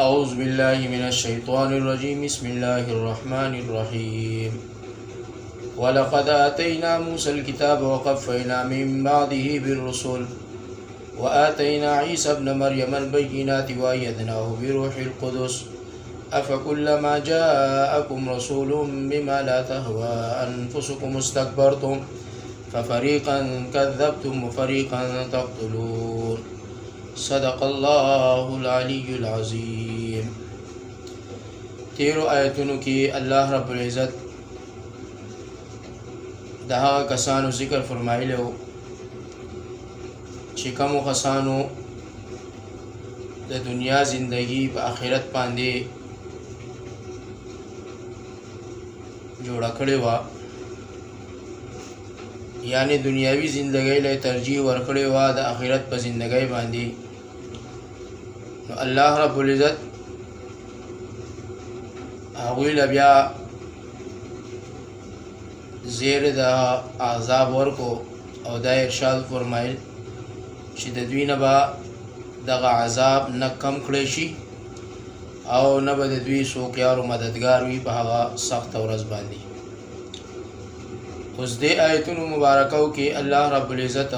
أعوذ بالله من الشيطان الرجيم بسم الله الرحمن الرحيم ولقد آتينا موسى الكتاب وقفينا من بعده بالرسل وآتينا عيسى ابن مريم البينات وأيدناه بروح القدس أفكلما جاءكم رسول بما لا تهوى أنفسكم استكبرتم ففريقا كذبتم وفريقا تقتلون صدق الله العلي العظيم. تیرو آیتونو کی اللہ رب العزت دہا کسانو ذکر فرمائلے ہو چکمو کسانو دا دنیا زندگی پا آخرت پاندے جوڑا کڑے وا، یعنی دنیاوی زندگی لے ترجیح ورکڑے وا دا آخرت پا زندگی باندی. نو اللہ رب العزت آغوی لبیا زیر دا عذاب ورکو او دا ارشاد فرمائل چی دا دوی نبا دا عذاب نکم کلیشی او نبا دا دوی سوکیار و مددگار وی پا آغا سخت و رز باندی. اس دے آیتون مبارکو کی اللہ رب العزت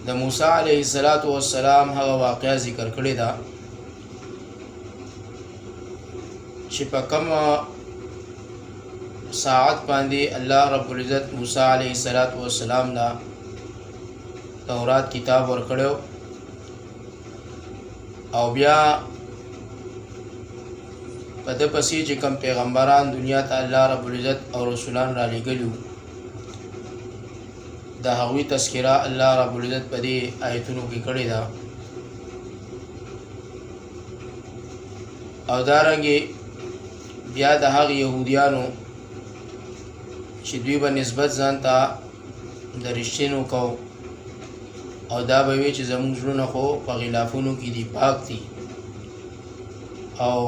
دا موسیٰ علیہ السلام ہوا واقعہ ذکر کردے دا چی پا کم ساعت پاندے اللہ رب العزت موسیٰ علیہ السلام دا تورات کتاب ورکڑو او بیا پد پسی چې کم پیغمبران دنیا ته الله رب العزت او رسولان را لګلو د هغوی تذکرہ الله رب العزت په دې آیتونو کې کړی دا او دارنګې بیا د هغه يهوديانو چې دوی په نسبت ځان ته د رښتینو کو او دا به وي چې زموږ زړونه خو په غلافونو کې دي پاک دي او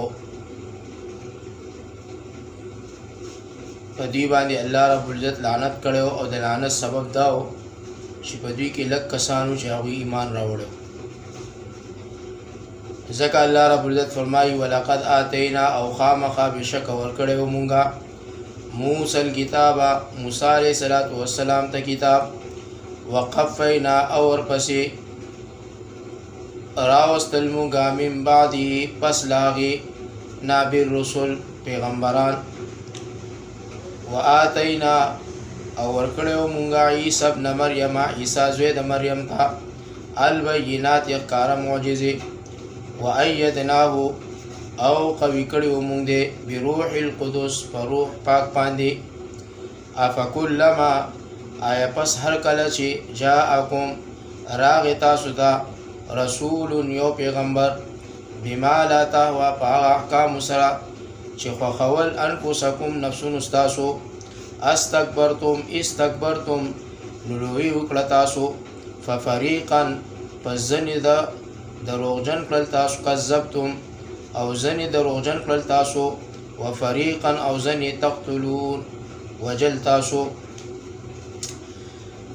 په دوی باندې الله رب العزت لعنت کړو او د لعنت سبب داو چې په دوی کې لږ کسانو چې هغوی ایمان راوړو. ځکه الله رب العزت فرمایي ولقد آتینا او خامخا بشک ورکړو مونږه موسی الکتاب موسی علیه السلام ته کتاب وقفینا او ورپسې راوستل مونږه من بعده پس لاغي نابر رسول پیغمبران وآتینا او ورکڑیو مونگا عیسی ابن مریم عیسی زوی د مریم تا البینات یقار معجزی وایدناهو او قوی کڑیو مونگ دے بروح القدس فروح پاک پاندی. افکلما آیا پس هر کلچی جاءکم راغ تاسو دا رسول یو پیغمبر بما لا تهوا پاغ احکام سرا چی خوخول انفسکم نفسون استاسو استکبرتم نلوی وکلتاسو ففریقا پس زنی دا دروغجن کلتاسو کذبتم او زنی دروغجن کلتاسو وفریقا او زنی تقتلون وجلتاسو.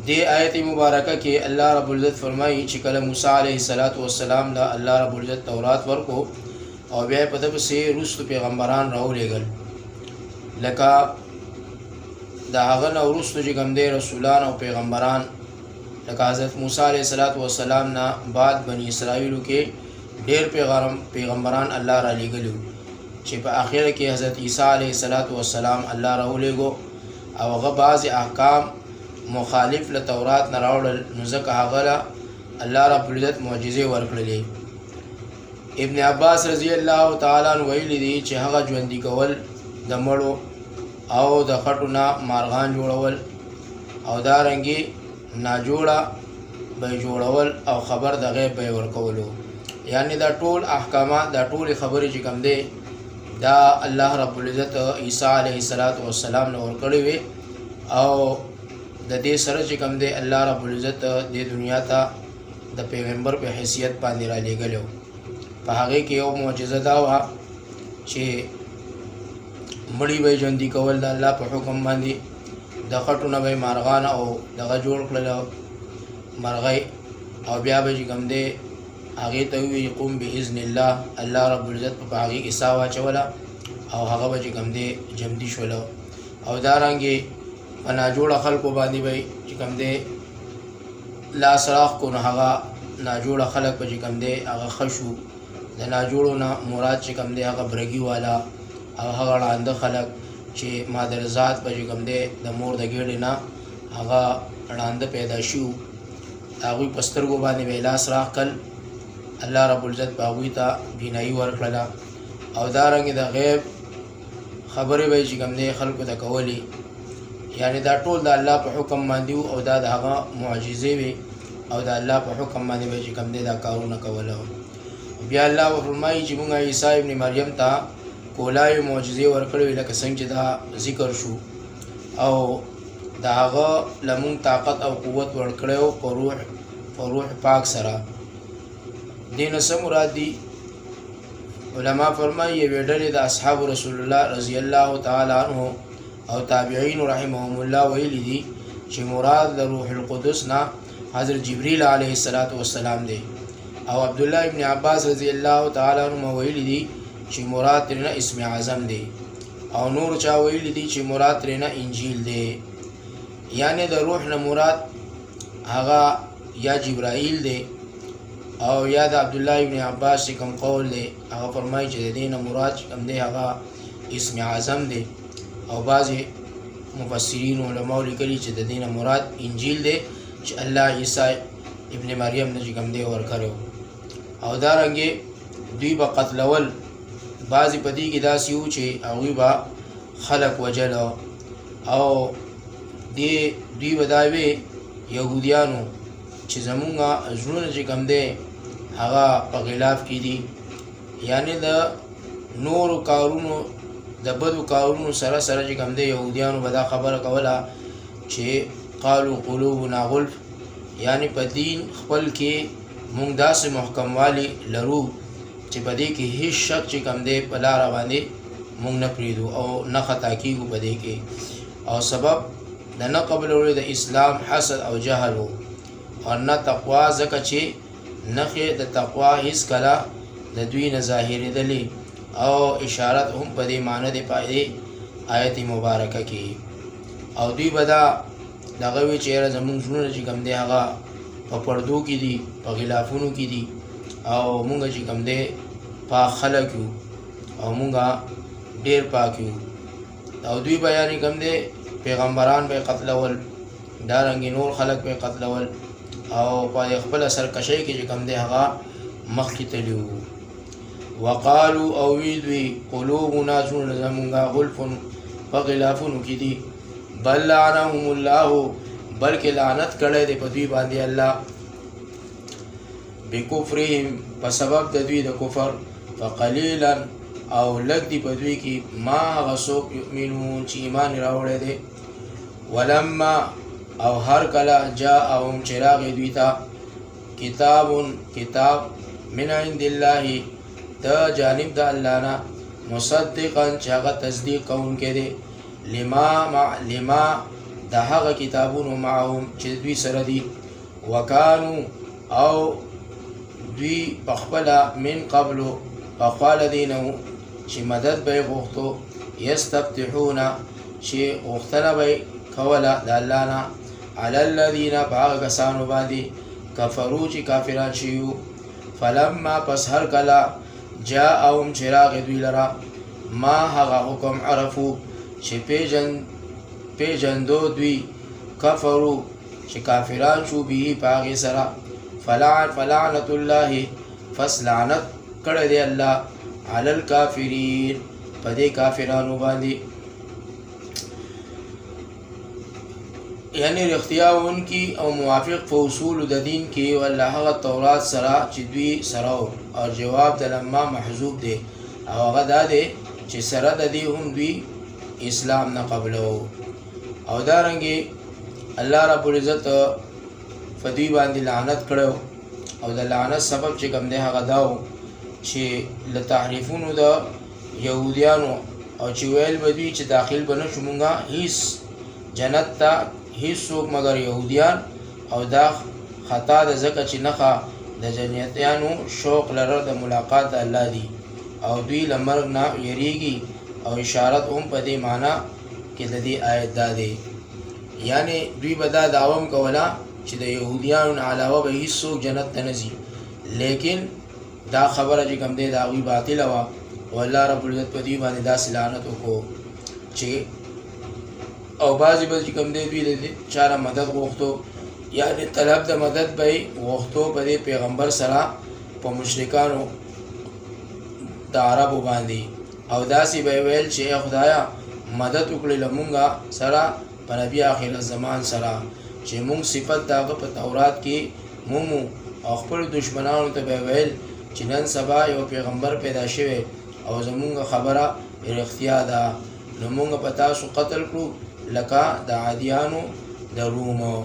دی آیت مبارکہ کے اللہ رب العزت فرمائی چکل موسیٰ علیہ السلام دا اللہ رب العزت تورات ورکو او بیا په دغه سي رسل پیغمبران راولېږل لکه د هغه نه وروسته چې کوم دی رسولان او پیغمبران لکه حضرت موسی علیه السلام نه بعد بني اسرائیلو کې ډېر پیغمبران الله را لېږلي چې په آخر کې حضرت عیسی علیه السلام الله راولېږو او هغه بعضې احکام مخالف له تورات نه راوړل نو ځکه هغه له الله رب العزت معجزې ورکړلې. ابن عباس رضی اللہ تعالیٰ عنہ ویلی دی چې هغه ژوندي کول د مړو او د خټو نه مارغان جوړول او دارنګې ناجوړه به جوړول او خبر د غیب به ورکولو، یعنی دا ټول احکامات دا ټول خبرې چې کوم دی دا الله رب العزت عیسی علیه السلام نه ورکړې وي او د دې سره چې کوم دی الله رب العزت د دنیا ته د پیغمبر په حیثیت باندې را لېږلی په هغې کې یو معجزه دا وه چې مړي به ژوندي کول د الله په حکم باندې د خټو نه به مارغان او دغه جوړ کړل مرغۍ او بیا به چې کوم دی هغه ته وی قوم باذن الله، الله رب العزت په هغه کې ساوا چولا او هغه به کوم دی جمدی شول. او دارنګي انا جوړ خلکو باندې وي چې کوم دی لا سراخ کو نه هغه نا جوړ خلک په کوم دی هغه خشو د نا جوړو نه مراد چې کوم دی هغه برګي والا او هغه لاندې خلک چې مادر ذات په کوم دی د مور د ګېډې نه هغه لاندې پیدا شو هغه پسترګو باندې ویلا سراخ کل الله رب العزت باغوی ته بینایی ورکړه. او دارنګ د غیب خبرې به چې کوم دی خلکو ته کولی، یعنی دا ټول د الله په حکم باندې او دا د هغه معجزې وي او د الله په حکم باندې به چې کوم دی دا کارونه کوله. بیا الله فرمایي چې موږ عیسی ابن مریم ته کولای معجزې ورکړې لکه څنګه چې دا ذکر شو او دا هغه لمون طاقت او قوت ورکړو په روح پاک سره. دین سم مراد دي علما فرمایي ویډلې د اصحاب رسول الله رضی الله تعالی عنہ او تابعین رحمهم الله ویلي دي چې مراد د روح القدس نه حضرت جبرئیل علیه السلام دی. او عبد الله ابن عباس رضی الله تعالی عنہ ویلي دي چې مراد ترنه اسم اعظم دی. او نور چا ویلي دي چې مراد ترنه انجیل دی. یعنی د روح نه مراد هغه یا جبرائیل دی او یا د عبد الله ابن عباس کوم قول دی هغه فرمایي چې د دینه مراد کوم دی هغه اسم اعظم دی. او بعضی مفسرین علماء لیکلي چې د دینه مراد انجیل دی چې الله عیسی ابن مریم نه کوم دی ورکړو. او دارنګه دوی به قتلول بعضی پدې کې داسې و چې هغوی به خلق وجل او دوی به دا وی یهودیانو چې زمونږه زړونه چې کوم دی هغه په خلاف کې دي، یعنی د نورو کارونو د بدو کارونو سره سره چې کوم دی یهودیانو به دا خبره کوله چې قالوا قلوبنا غلف، یعنی په دین خپل کې مونږ داسې محکموالی لرو چې په دې کې هیڅ شک چې کوم دی په لاره باندې مونږ نه پرېږدو او نه خطا کېږو په دې کې. او سبب د نه قبلولو د اسلام حسد او جهل و او نه تقوا، ځکه چې نښې د تقوا هیڅ کله د دوی نه ظاهرېدلې او اشارت هم په دې معنی د پایدې آیت مبارکه کې. او دوی به دا دغه وی چې یاره زمونږ زړونه چې کوم دی هغه په پردو کې دي، په غلافونو کې دي او مونږ چې کوم دی پاک خلک یو او مونږ ډېر پاک یو. او دوی به یعنې کوم دی پیغمبران به قتلول، دارنګې نور خلک به قتلول او په خپله سرکشۍ کې چې کوم دی هغه مخکې تلي وو. وقالو او وی دوی قلوبنا زړونه زمونږه غلفن په غلافونو کې دي، بل لعنهم الله، بلکې لعنت کړی دی په دوی باندې الله بکفرهم، په سبب د دوی د کفر، فقلیلا او لږ دی په دوی کې ما هغه څوک یؤمنون چې ایمان راوړی دی. ولما او هر کله جاءهم چې راغی دوی ته کتاب من عند الله د جانب د الله نه مصدقا چې هغه تصدیق کوونکی دی لما د هغه کتابونو معهم چې دوی سره دي. وکانو او دوی پخپله من قبلو پخواله دینه چې مدد به یې غوښتو یستفتحون چې غوښتنه به یې کوله د الله نه علی الذین په هغه کسانو باندې کفرو چې کافران شوي. فلما پس هر کله جاءهم چې راغی دوی لره ما هغه حکم عرفو چې پیژندو دوی کفرو چې کافران شو به په هغې سره. فلعنت الله پس لعنت کړی دی الله علی الکافرین په دې کافرانو باندې. یعنی رښتیاونکي او موافق په اصولو د دین کې والله هغه تورات سره چې دوی سره او جواب د لما محذوب دی او هغه دا دی چې سره د دې هم دوی اسلام نه قبلو. او دارنګې الله رب العزت په دوی باندې لعنت کړو او د لعنت سبب چې کوم دی هغه دا و چې له تحریفونو د یهودیانو او چې ویل به دوی چې داخل به نه شو مونږه هیڅ جنت ته هیڅ څوک مګر یهودیان، او دا خطا د ځکه چې نښه د جنتیانو شوق لرل د ملاقات د الله دی او دوی له مرګ نه یریږي او اشارت هم په دې معنا کې د دې آیت دا دی یعنی دوی به دا دعوم کوله چې د یهودیانو نه علاوه به هیڅوک جنت ته نه ځي لیکن دا خبره چې کوم دی د هغوی باطله وه او الله رب العزت په دوی باندې داسې لعنت وکړو چې او بعضې به چې کوم دی دوی د چا نه مدد غوښتو یعنې طلب د مدد به یې غوښتو په دې پیغمبر سره په مشرکانو د عربو باندې او داسې به یې ویل چې ای خدایه مدد وکړې له مونږه سره په نبي آخر الزمان سره چې مونږ صفت د هغه په تورات کې مومو او خپل دشمنانو ته به ویل چې نن سبا یو پیغمبر پیدا شوی او زمونږ خبره رښتیا ده نو مونږ په تاسو قتل کړو لکه د عادیانو د رومو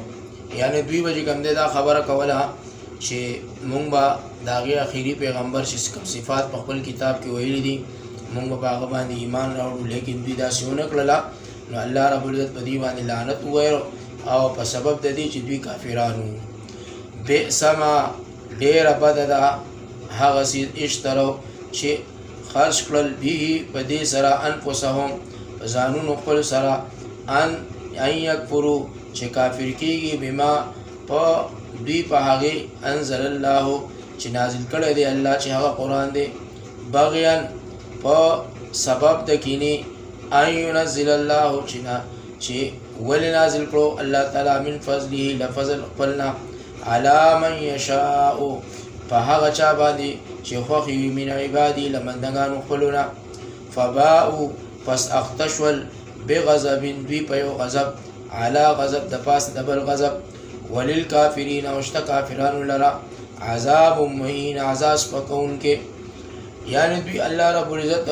یعنی دوی به چې کوم دی دا خبره کوله چې مونږ به د هغې اخري پیغمبر چې کوم صفات په خپل کتاب کې ویلي دي مونږ به په هغه باندې ایمان راوړو لیکن دوی داسې ونه کړله نو الله رب العزت په دوی باندې لعنت وویل او په سبب د دې چې دوی کافرانو بئس ما ډېره بده ده هغه څیز اشترو چې خرج کړل به په دې سره انفسهم په ځانونو خپل سره ان یکفرو چې کافر کېږي بما په دوی په هغې انزل الله چې نازل کړی دی الله چې هغه قرآن دی بغیان په سبب د کینې ان ينزل الله چې ولې نازل کړو الله تعالی من فضله لفضل خپلنا علی من یشاء په هغه چا باندې چې خوښ وي من عبادي له بندګانو خپلونه فباءوا پس اختشول بغضب دوی په یو غضب علی غضب د پاس د بل غضب وللکافرین او شته کافرانو لره عذاب مهین عذاب سپکونکې یعنی دوی الله رب العزت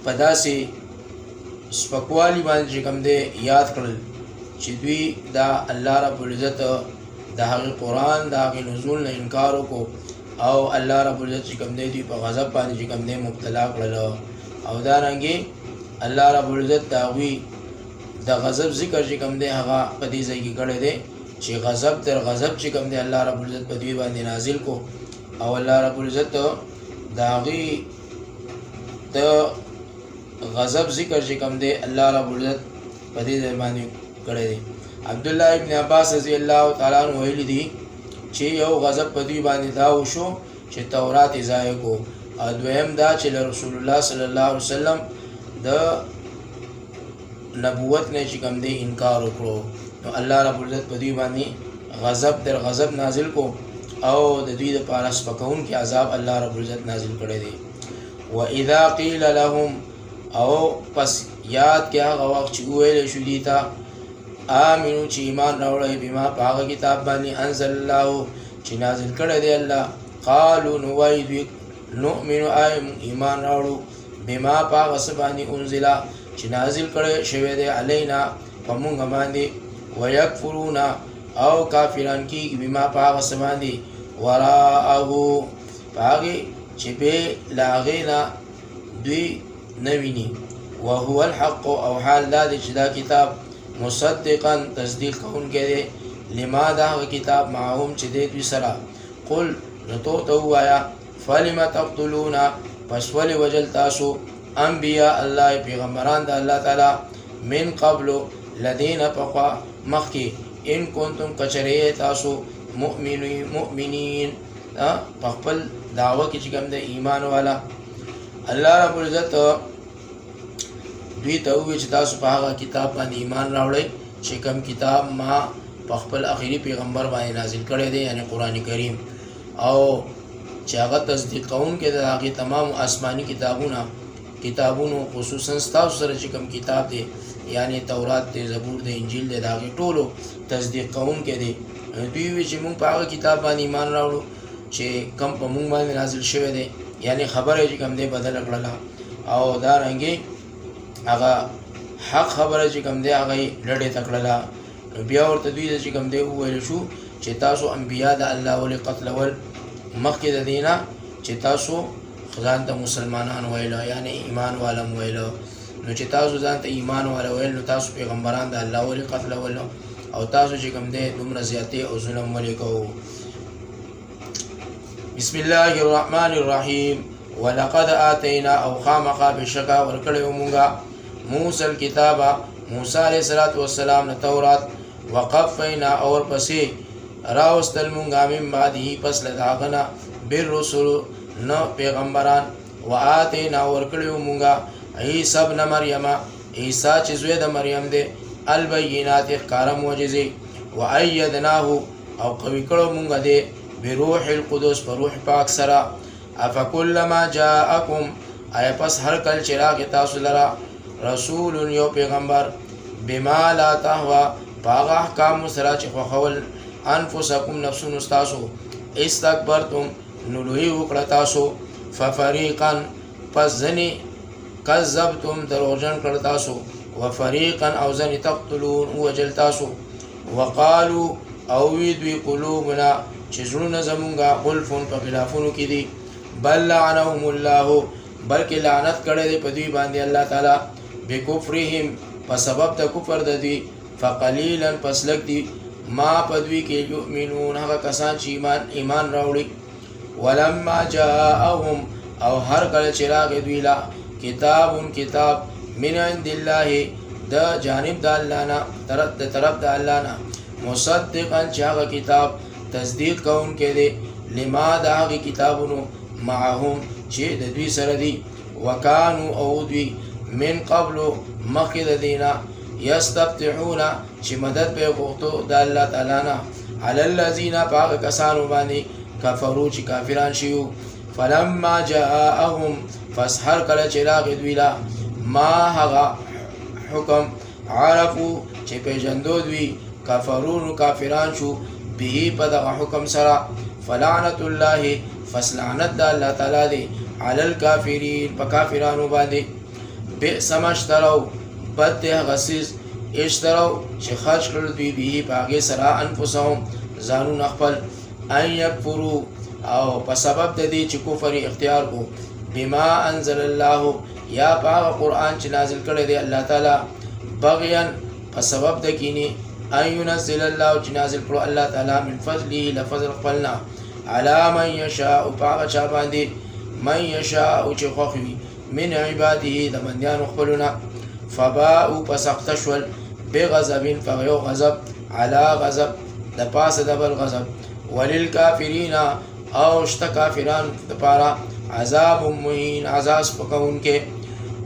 په داسې سپکوالي باندې چې کوم دی یاد کړل چې دوی دا الله رب العزت د هغې قرآن د هغې نزول نه انکار وکړو او الله رب العزت چې کوم دی دوی په غضب باندې چې کوم دی مبتلا کړل او دارنګې الله رب العزت د هغوی د غضب ذکر چې کوم دی هغه په دې ځای کې کړی دی چې غضب تر غضب چې کوم دی الله رب العزت په دوی باندې نازل کو او الله رب العزت د هغې د غضب ذکر چې کوم دی الله رب العزت په دې ځای باندې کړی دی عبدالله ابن عباس رضی الله تعالی عنہ ویلي دي چې یو غضب په دوی باندې دا وشو چې تورات یې ضایع کو او دویم دا چې له رسول الله صلی الله علیه وسلم د نبوت نه چې کوم دی انکار وکړو نو الله رب العزت په دوی باندې غضب در غضب نازل کو او د دوی دپاره سپکونکي عذاب الله رب العزت نازل کړی دی واذا قیل لهم او پس یاد کې هغه وخت چې وویلی شو دوی ته آمنو چې ایمان راوړئ بما په هغه کتاب باندې انزل الله چې نازل کړی دی الله قالو نو وایي دوی نؤمنو ایمان راوړو بما په هغه څه باندې انزله چې نازل کړی شوی دی علینا په مونږ باندې ویکفرون او کافران کېږي بما په هغه څه باندې وراءه په هغې چې بې له هغې نه دوی نه ویني وهو الحق او حال دا دی چې دا کتاب مصدقا تصدیق کوونکی دی لما دا هغه کتاب معهم چې دی دوی سره قل نو تو ته ووایه فلم تقتلون پس ولې وجل تاسو انبیاء الله پیغمبران د الله تعالی من قبل لدین پخوا مخکې ان کنتم کچری تاسو مؤمنین په خپل دعوه کې چې کوم د ایمان والا الله رب العزت دوی ته ووایي چې تاسو په هغه کتاب باندې ایمان راوړئ چې کوم کتاب ما په خپل اخري پیغمبر باندې نازل کړی دی یعنی قرآن کریم او چې هغه تصدیق کوونکی د هغې تمام آسماني کتابونو خصوصا ستاسو سره چې کوم کتاب دی یعنی تورات دی زبور دی انجیل دی د هغې ټولو تصدیق کوونکی دی دوی وی چې موږ په هغه کتاب باندې ایمان راوړو چې کم په موږ باندې نازل شوی دی یعنی خبره چې کوم دی بدله کړله او دارنګې هغه حق خبره چې کوم دی هغه یې لړې ته کړله نو بیا ورته دوی چې کوم دی وویل شو چې تاسو انبیا د الله ولې قتلول مخکې د دې نه چې تاسو ځان ته مسلمانان ویله یعنی ایمان والا م ویله نو چې تاسو ځان ته ایمان والا ویل نو تاسو پیغمبران د الله ولې قتلول او تاسو چې کوم دی دومره زیاتې او ظلم ولې کوو بسم الله الرحمن الرحيم ولقد آتينا او خامخا بشکا ورکړیو مونږه موسی الكتاب موسی علیہ الصلوۃ والسلام نه تورات وقفینا اور پسې راوستل مونږه من بعده پس لداغنا بالرسل نو پیغمبران وآتینا ورکړیو مونږه عیسی ابن مریم عیسی چې زوی د مریم دی البینات ښکاره معجزې وأیدناه او قوي کړو مونږه دی بروح القدس پر روح پاک سره افکلما جاءکم آیا پس هر کل چې راغی تاسو لره رسول یو پیغمبر بما لا تهوا پاغه احکام سره چې خوښول انفسکم نفسون استاسو استکبرتم نلوی وکړه تاسو ففریقا پس ځنې کذبتم دروغجن کړ تاسو وفریقا او ځنې تقتلون وجل تاسو وقالو او وی دوی قلوبنا چې زړونه زمونږه غلفون په غلافونو کې دي بل لعنهم الله بلکې لعنت کړی دی په دوی باندې الله تعالی بکفرهم په سبب د کفر د دوی فقلیلا پس لږ دي ما په دوی کې یؤمنون هغه کسان چې ایمان راوړي ولما جاءهم او هر کله چې راغی دوی لا کتاب من عند الله د جانب د الله نه طرف د الله نه مصدقا چې هغه کتاب تصدیق کون کې دي لما د هغه کتابونو معهم چې د دوی سره دي وکانو او دوی من قبل مخکې د دینا یستفتحون چې مدد به غوښتو د الله تعالی نه علی الذین پاک کسانو باندې کفرو چې کافران شيو فلما جاءهم فسحر کله چې راغی دوی لا ما هغه حکم عرفو چې پیژندو دوی کفرون کافران شو به په دغه حکم سره فلعنت الله فسلعنت الله تعالی دی علی الکافرین په کافرانو باندې بئس ما اشتروا بد غسیس اشتروا چې خرج کړل دوی به په هغه سره انفسهم ځانون خپل ان یکفروا او په سبب د دې چې کفر اختیار کو بما انزل الله یا په قرآن چې نازل کړی دی الله تعالی بغيا په سبب د کینی ان ينزل الله چې نازل کړو الله تعالی من فضله لفضل خپلنا على من يشاء پاغه چا باندې من يشاء چې خوښوي من عباده د بندیانو خپلنا فباءوا پسخت شول بغضب فغيو غضب على غضب د پاسه دبل غضب وللکافرین او شت کافران لپاره عذاب مهین عذاب پکون کې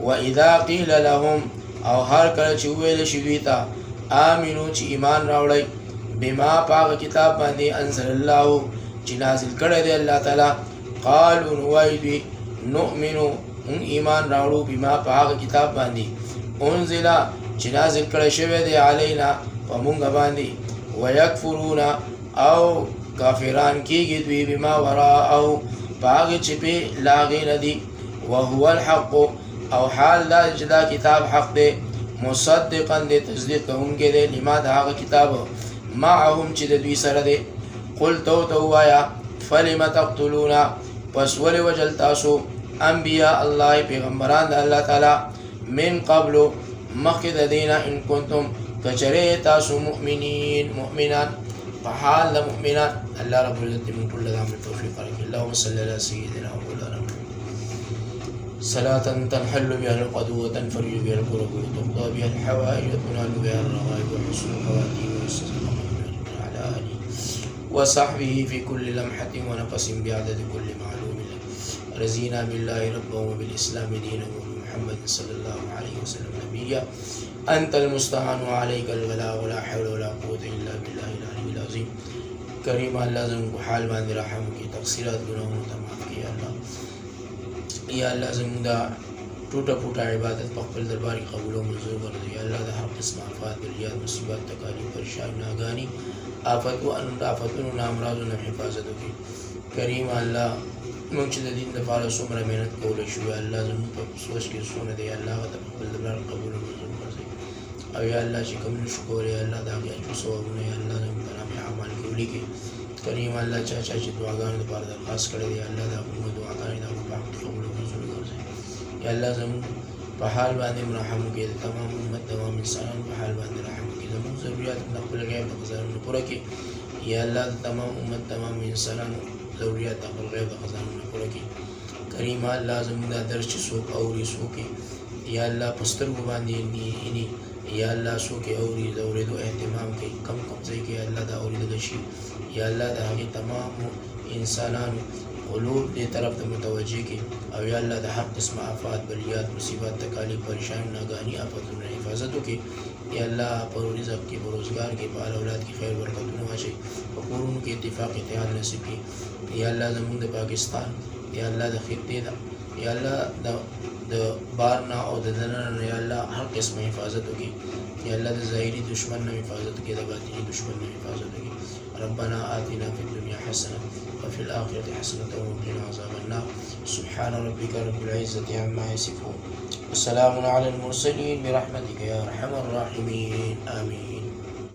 واذا قيل لهم او هر کله چې ویل شي دوی ته آمنو چې ایمان راوړی بما پاک کتاب باندې انزل الله چې نازل کړی دی الله تعالی قالوا نوایدی نؤمنو ان ایمان راوړو بما پاک کتاب باندې انزل چې نازل کړی شوی دی علینا پمونږ باندې ويکفرون او کافران کیږي دوی بما وراءه پاک چې په لاغې ندي وهو الحق او حال دا چې دا کتاب حق دی مصدقا دې تصدیق کوونکی دی لما د هغه کتاب معهم چې د دوی سره دی قل تو وایا فلم تقتلون پس ولې وجل تاسو انبیاء الله پیغمبران د الله تعالی من قبل مخکې د دینا ان کنتم کچره تاسو مؤمنان په حال د مؤمنان الله رب العزت موږ ټول له امر توفیق ورکړي اللهم صل علی سیدنا مولانا صلاة تنحل بها القدو وتنفرج بها الكرب وتقضى بها الحوائج وتنال بها الرغائب وحسن الخواتيم واستسقام على آله وصحبه في كل لمحة ونفس بعدد كل معلوم له رزينا بالله ربا وبالإسلام دينا وبمحمد صلى الله عليه وسلم نبيا أنت المستعان وعليك البلاء ولا حول ولا قوة إلا بالله العلي العظيم كريم الله زمو حال باندې رحم کی تقصیرات ګناهونو ته معاف کړي الله یا الله زموږ دا ټوټه پوټه عبادت په خپل دربار کې قبول او منظور ګرځي یا الله د هر قسم آفات بلیات مصیبت تکالیف پریشانی ناګانی آفتونو امراضونو نه حفاظت وکړي کریم الله موږ چې د دین لپاره څومره مهنت کولی شو یا الله زموږ په سوچ کې څونه دی الله د خپل دربار قبول او منظور ګرځي او یا الله چې کوم نشو کولی یا الله دا غي څوونه یا الله زموږ په نامه اعمال کولی کې کریم الله چې دعاګانو لپاره درخواست کړی دی الله دا موږ دعاګانې دا په قبول یا الله زموږ په حال باندې رحم وکړي تمام امت تمام انسانان په حال باندې رحم وکړي زموږ ضرورت خپل غیب د غزارونو پوره کړي یا الله تمام امت تمام انسانان ضروریات خپل غیب د خزانو نه پوره کړي. کریم الله زموږ دا درس چې څوک اوري څوک یا الله په سترګو باندې اینی یا الله څوک اوري د اورېدو اهتمام کوي کم ځای کې الله دا اورېدلی شي. یا الله د هغې تمام انسانانو قلوب دې طرف ته متوجه کړي او یا الله د هر قسمه آفات بلیات مصیبت تکالیف پریشان ناګاني آفتونو حفاظت وکړي. یا الله په رزق کې په روزګار کې په اولاد کې خیر برکتونه واچوي په کورونو کې اتفاق اتحاد نصیب کړي. یا الله زموږ د پاکستان یا الله د خطې ده یا الله د بار نه او د دننه یا الله هر قسمه حفاظت وکړي. یا الله د ظاهري دشمن نه حفاظت وکړي د باطني دشمن نه حفاظت وکړي. ربنا آتنا في الدنيا حسنة وفي الآخرة حسنة وقنا عذاب النار. سبحان ربك رب العزة عما يصفون وسلام على المرسلين برحمتك يا أرحم الراحمين آمين.